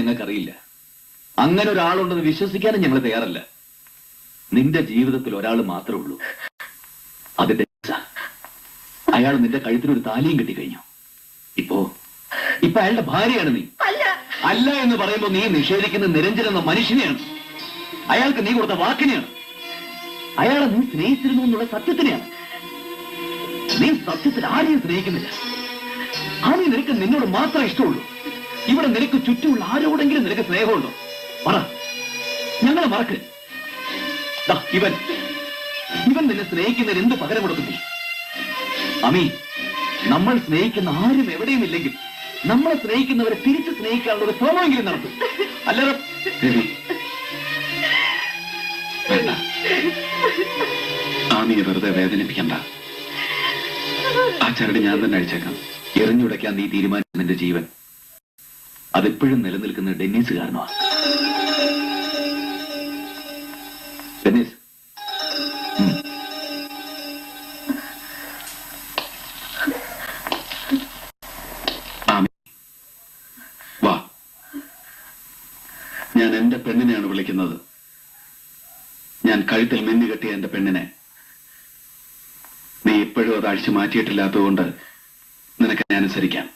ഞങ്ങൾക്കറിയില്ല. അങ്ങനെ ഒരാളുണ്ടെന്ന് വിശ്വസിക്കാനും ഞങ്ങൾ തയ്യാറല്ല. നിന്റെ ജീവിതത്തിൽ ഒരാൾ മാത്രമേ ഉള്ളൂ. അതിന്റെ അയാൾ നിന്റെ കഴുത്തിനൊരു താലിയും കെട്ടിക്കഴിഞ്ഞു. ഇപ്പൊ അയാളുടെ ഭാര്യയാണ് നീ. അല്ല എന്ന് പറയുമ്പോൾ നീ നിഷേധിക്കുന്ന നിരഞ്ജൻ എന്ന മനുഷ്യനെയാണ്. അയാൾക്ക് നീ കൊടുത്ത വാക്കിനെയാണ്. അയാളെ നീ സ്നേഹിച്ചിരുന്നു എന്നുള്ള സത്യത്തിനെയാണ്. നീ സത്യത്തിൽ ആരെയും സ്നേഹിക്കുന്നില്ല. ആരെയും നിനക്ക് നിന്നോട് മാത്രമേ ഇഷ്ടമുള്ളൂ. ഇവിടെ നിനക്ക് ചുറ്റുമുള്ള ആരോടെങ്കിലും നിനക്ക് സ്നേഹമുണ്ടോ? പറ. ഞങ്ങളെ മറക്ക്. ഇവൻ നിന്നെ സ്നേഹിക്കുന്നതിന് എന്ത് പകരം കൊടുക്കുന്നു? അമീ, നമ്മൾ സ്നേഹിക്കുന്ന ആരും എവിടെയും ഇല്ലെങ്കിൽ നമ്മളെ സ്നേഹിക്കുന്നവരെ തിരിച്ച് സ്നേഹിക്കാനുള്ള ഒരു ശ്രമമെങ്കിലും നടത്തും. അല്ലറ ആമിയെ വെറുതെ വേദനിപ്പിക്കണ്ട. ആ ചരട് ഞാൻ തന്നെ അഴിച്ചേക്കാം. എറിഞ്ഞുടയ്ക്കാൻ നീ തീരുമാനിച്ച നിന്റെ ജീവൻ അതെപ്പോഴും നിലനിൽക്കുന്ന ഡെന്നീസ് കാരണമാണ്. ഡെന്നീസ്, വാ. ഞാൻ എന്റെ പെണ്ണിനെയാണ് വിളിക്കുന്നത്. ഞാൻ കഴുത്തിൽ മിന്നു കെട്ടിയ എന്റെ പെണ്ണിനെ. നീ ഇപ്പോഴും അത് അഴിച്ചു മാറ്റിയിട്ടില്ലാത്തതുകൊണ്ട് നിനക്ക് ഞാൻ അനുസരിക്കാം.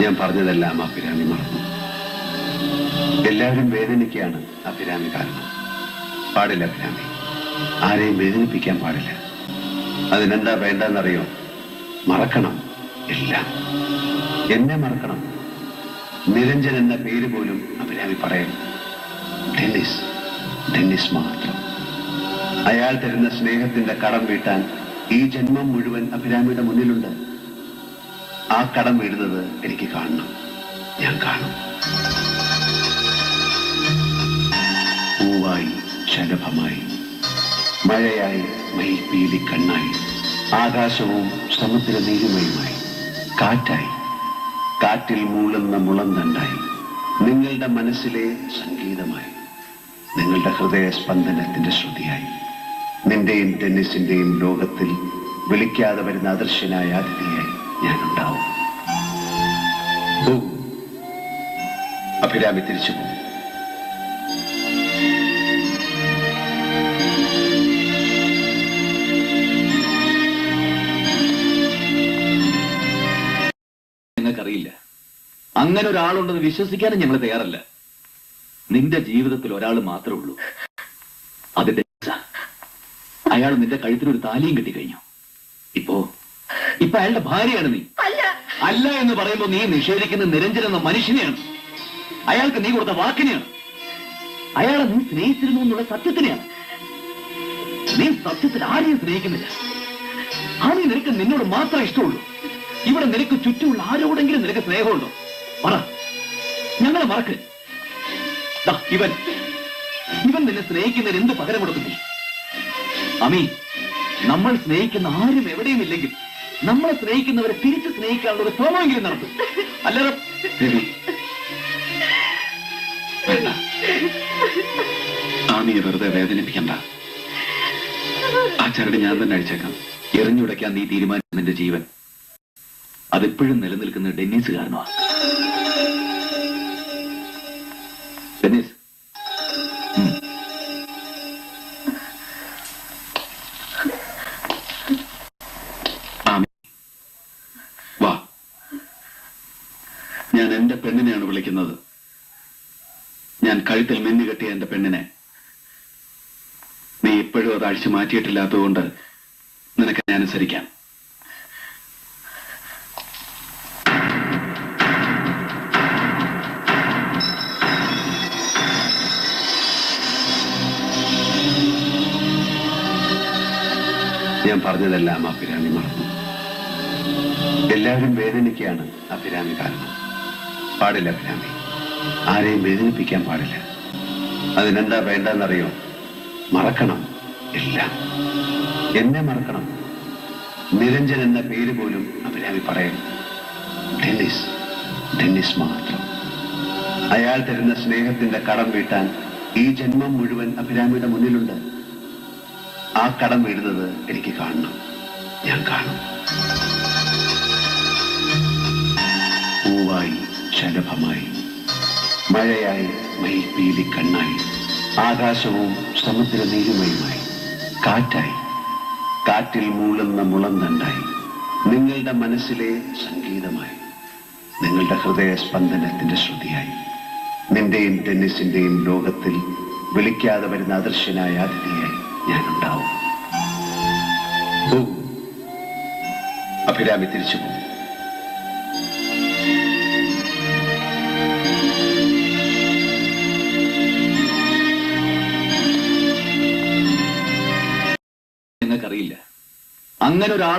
ഞാൻ പറഞ്ഞതെല്ലാം അഭിരാമി മറന്നു. എല്ലാവരും വേദനിക്കുകയാണ് അഭിരാമി കാരണം. പാടില്ല അഭിരാമി, ആരെയും വേദനിപ്പിക്കാൻ പാടില്ല. അതിനെന്താ വേണ്ടെന്നറിയോ? മറക്കണം എല്ലാം. എന്നെ മറക്കണം. നിരഞ്ജൻ എന്ന പേര് പോലും അഭിരാമി പറയണം. ഡെന്നിസ് മാത്രം. അയാൾ തരുന്ന സ്നേഹത്തിന്റെ കടം വീട്ടാൻ ഈ ജന്മം മുഴുവൻ അഭിരാമിയുടെ മുന്നിലുണ്ട്. ആ കടം വീഴുന്നത് എനിക്ക് കാണണം. ഞാൻ കാണും. പൂവായി, ശലഭമായി, മഴയായി, മയിൽപീലി കണ്ണായി, ആകാശവും സമുദ്ര നീരുമയുമായി, കാറ്റായി, കാറ്റിൽ മൂളുന്ന മുളന്തണ്ടായി, നിങ്ങളുടെ മനസ്സിലെ സംഗീതമായി, നിങ്ങളുടെ ഹൃദയ സ്പന്ദനത്തിന്റെ ശ്രുതിയായി, നിന്റെയും ഡെന്നിസിന്റെയും ലോകത്തിൽ വിളിക്കാതെ വരുന്ന അദൃശ്യനായ അതിഥിയായി ഞാനുണ്ടാവും. അഭിരാമി തിരിച്ചു പോകും. ഞങ്ങൾക്കറിയില്ല. അങ്ങനെ ഒരാളുണ്ടെന്ന് വിശ്വസിക്കാനും ഞങ്ങൾ തയ്യാറല്ല. നിന്റെ ജീവിതത്തിൽ ഒരാൾ മാത്രമേ ഉള്ളൂ. അതിന്റെ അയാൾ നിന്റെ കഴുത്തിനൊരു താലിയും കെട്ടിക്കഴിഞ്ഞു. ഇപ്പൊ അയാളുടെ ഭാര്യയാണ് നീ. അല്ല എന്ന് പറയുമ്പോൾ നീ നിഷേധിക്കുന്ന നിരഞ്ജൻ എന്ന മനുഷ്യനെയാണ്. അയാൾക്ക് നീ കൊടുത്ത വാക്കിനെയാണ്. അയാളെ നീ സ്നേഹിച്ചിരുന്നു എന്നുള്ള സത്യത്തിനെയാണ്. നീ സത്യത്തിൽ ആരെയും സ്നേഹിക്കുന്നില്ല. ആരെയും നിനക്ക് നിന്നോട് മാത്രമേ ഇഷ്ടമുള്ളൂ. ഇവിടെ നിനക്ക് ചുറ്റുമുള്ള ആരോടെങ്കിലും നിനക്ക് സ്നേഹമുണ്ടോ? പറ. ഞങ്ങളെ മറക്ക്. ഇവൻ നിന്നെ സ്നേഹിക്കുന്നതിന് എന്ത് പകരം കൊടുക്കുന്നു? അമീ, നമ്മൾ സ്നേഹിക്കുന്ന ആരും എവിടെയും ഇല്ലെങ്കിൽ നമ്മളെ സ്നേഹിക്കുന്നവരെ തിരിച്ച് സ്നേഹിക്കാനുള്ള ഒരു ശ്രമമെങ്കിലും നടത്തും. അല്ലറ ആമിയെ വെറുതെ വേദനിപ്പിക്കണ്ട. ആ ചരട് ഞാൻ തന്നെ അഴിച്ചേക്കാം. എറിഞ്ഞുടയ്ക്കാൻ നീ തീരുമാനിച്ച നിന്റെ ജീവൻ അതെപ്പോഴും നിലനിൽക്കുന്ന ഡെന്നീസ് കാരണമാണ്. ഡെന്നീസ്, വാ. ഞാൻ എന്റെ പെണ്ണിനെയാണ് വിളിക്കുന്നത്. ഞാൻ കഴുത്തിൽ മിന്നു കെട്ടിയ എന്റെ പെണ്ണിനെ. നീ ഇപ്പോഴും അത് അഴിച്ചു മാറ്റിയിട്ടില്ലാത്തതുകൊണ്ട് നിനക്ക് ഞാൻ അനുസരിക്കാം. ഞാൻ പറഞ്ഞതെല്ലാം അഭിരാമി മറന്നു. എല്ലാവരും വേദനിക്കുകയാണ് അഭിരാമി കാരണം. പാടില്ല അഭിരാമി, ആരെയും വേദനിപ്പിക്കാൻ പാടില്ല. അതിനെന്താ വേണ്ടെന്നറിയോ? മറക്കണം എല്ലാം. എന്നെ മറക്കണം. നിരഞ്ജൻ എന്ന പേര് പോലും അഭിരാമി പറയണം. ഡെന്നിസ് മാത്രം. അയാൾ തരുന്ന സ്നേഹത്തിന്റെ കടം വീട്ടാൻ ഈ ജന്മം മുഴുവൻ അഭിരാമിയുടെ മുന്നിലുണ്ട്. ആ കടം വീഴുന്നത് എനിക്ക് കാണണം. ഞാൻ കാണും. പൂവായി ശലഭമായി, മഴയായി മയിൽപീലി കണ്ണായി, ആകാശവും സമുദ്ര നീരുമയുമായി, കാറ്റായി, കാറ്റിൽ മൂളുന്ന മുളന്തണ്ടായി, നിങ്ങളുടെ മനസ്സിലെ സംഗീതമായി, നിങ്ങളുടെ ഹൃദയ സ്പന്ദനത്തിന്റെ ശ്രുതിയായി, നിന്റെയും ടെന്നീസിന്റെയും ലോകത്തിൽ വിളിക്കാതെ വരുന്ന അദൃശ്യനായ അതിഥിയായി ഞാനുണ്ടാവും. അഭിരാമി തിരിച്ചു പോകും. നിങ്ങൾക്കറിയില്ല, അങ്ങനെ ഒരാൾ